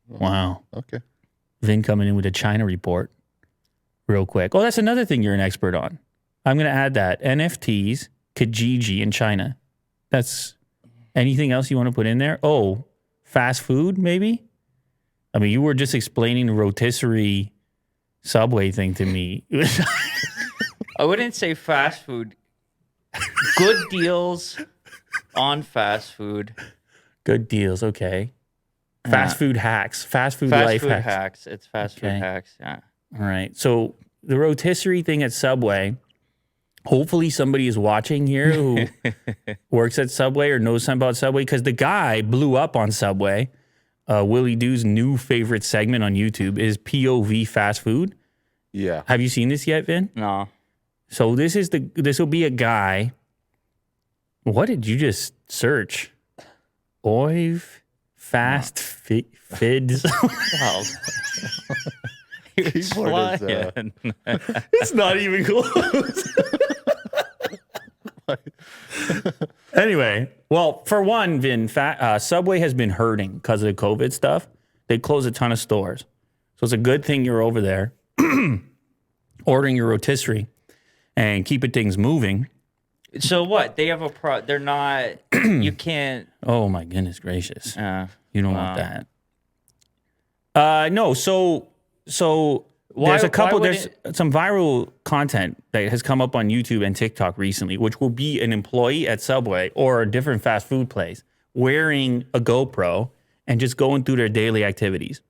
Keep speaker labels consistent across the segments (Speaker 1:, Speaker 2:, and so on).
Speaker 1: Wow.
Speaker 2: Okay.
Speaker 1: Vin coming in with a China report real quick. Oh, that's another thing you're an expert on. I'm going to add that. NFTs, Kijiji in China. That's anything else you want to put in there? Oh, fast food maybe? I mean, you were just explaining the rotisserie Subway thing to me.
Speaker 3: I wouldn't say fast food. Good deals on fast food.
Speaker 1: Good deals, okay. Fast food hacks. Fast food
Speaker 3: Fast
Speaker 1: life
Speaker 3: food
Speaker 1: hacks.
Speaker 3: hacks. It's fast food hacks, yeah.
Speaker 1: All right. So the rotisserie thing at Subway, hopefully somebody is watching here who works at Subway or knows something about Subway, because the guy blew up on Subway. Willie Doo's new favorite segment on YouTube is POV fast food.
Speaker 2: Yeah.
Speaker 1: Have you seen this yet, Vin?
Speaker 3: No.
Speaker 1: So this will be a guy. What did you just search? Oiv fast fids.
Speaker 3: Wow. He was
Speaker 2: Keyboard is,
Speaker 3: flying.
Speaker 1: It's not even close. Anyway, well, for one, Vin, Subway has been hurting because of the COVID stuff. They closed a ton of stores. So it's a good thing you're over there ordering your rotisserie and keeping things moving.
Speaker 3: So what? They have a they're not, you can't.
Speaker 1: Oh, my goodness gracious. You don't want
Speaker 3: wow.
Speaker 1: that. No, so there's a couple,
Speaker 3: why would
Speaker 1: there's some viral content that has come up on YouTube and TikTok recently, which will be an employee at Subway or a different fast food place wearing a GoPro and just going through their daily activities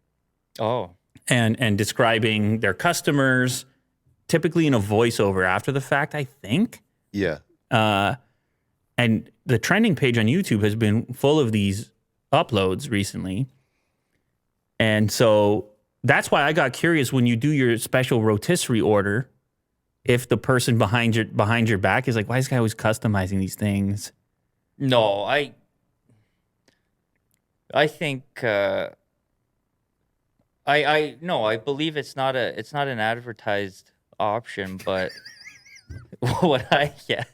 Speaker 3: Oh.
Speaker 1: and describing their customers, typically in a voiceover after the fact, I think.
Speaker 2: Yeah.
Speaker 1: And the trending page on YouTube has been full of these uploads recently. And so that's why I got curious when you do your special rotisserie order, if the person behind your back is like, why is this guy always customizing these things?
Speaker 3: No, I think I believe it's not an advertised option, but what I get.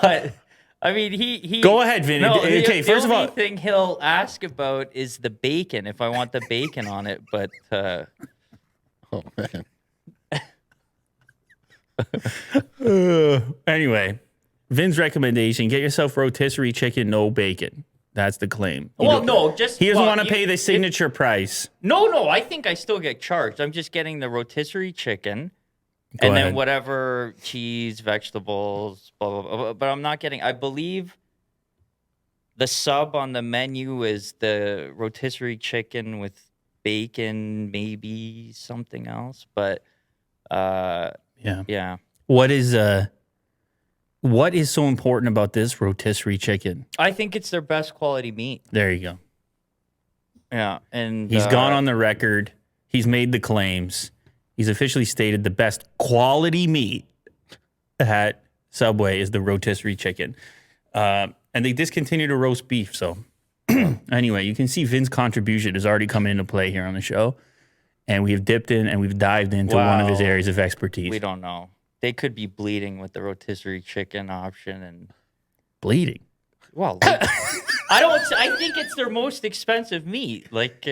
Speaker 3: But I mean, he
Speaker 1: Go ahead, Vinny.
Speaker 3: No,
Speaker 1: Okay, first of all,
Speaker 3: the only thing he'll ask about is the bacon, if I want the bacon on it. But
Speaker 2: Oh, man.
Speaker 1: anyway, Vin's recommendation: get yourself rotisserie chicken, no bacon. That's the claim. He
Speaker 3: well,
Speaker 1: don't-
Speaker 3: no, just
Speaker 1: he doesn't
Speaker 3: well,
Speaker 1: want to pay the signature price.
Speaker 3: No, I think I still get charged. I'm just getting the rotisserie chicken.
Speaker 1: Go
Speaker 3: and
Speaker 1: ahead.
Speaker 3: then whatever cheese, vegetables, blah, blah, blah. But I'm not getting, I believe the sub on the menu is the rotisserie chicken with bacon, maybe something else. But yeah.
Speaker 1: What is so important about this rotisserie chicken?
Speaker 3: I think it's their best quality meat.
Speaker 1: There you go.
Speaker 3: Yeah. And
Speaker 1: He's gone on the record. He's made the claims. He's officially stated the best quality meat at Subway is the rotisserie chicken. And they discontinued a roast beef. So anyway, you can see Vin's contribution has already come into play here on the show. And we have dipped in and we've dived into one of his
Speaker 3: Wow.
Speaker 1: areas of expertise.
Speaker 3: We don't know. They could be bleeding with the rotisserie chicken option. And
Speaker 1: Bleeding.
Speaker 3: well, like, I think it's their most expensive meat. Like,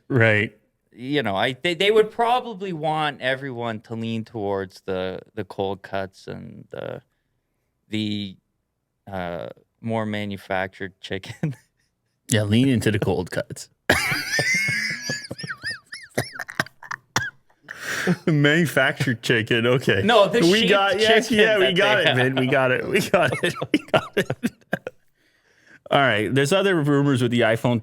Speaker 1: Right.
Speaker 3: you know, they would probably want everyone to lean towards the cold cuts and the more manufactured chicken.
Speaker 1: Yeah, lean into the cold cuts. Manufactured chicken, okay.
Speaker 3: No, the
Speaker 1: we
Speaker 3: sheep
Speaker 1: got yes,
Speaker 3: chicken
Speaker 1: yeah, we
Speaker 3: that
Speaker 1: got
Speaker 3: they
Speaker 1: it, man. We got it. We got it. We got it. All right. There's other rumors with the iPhone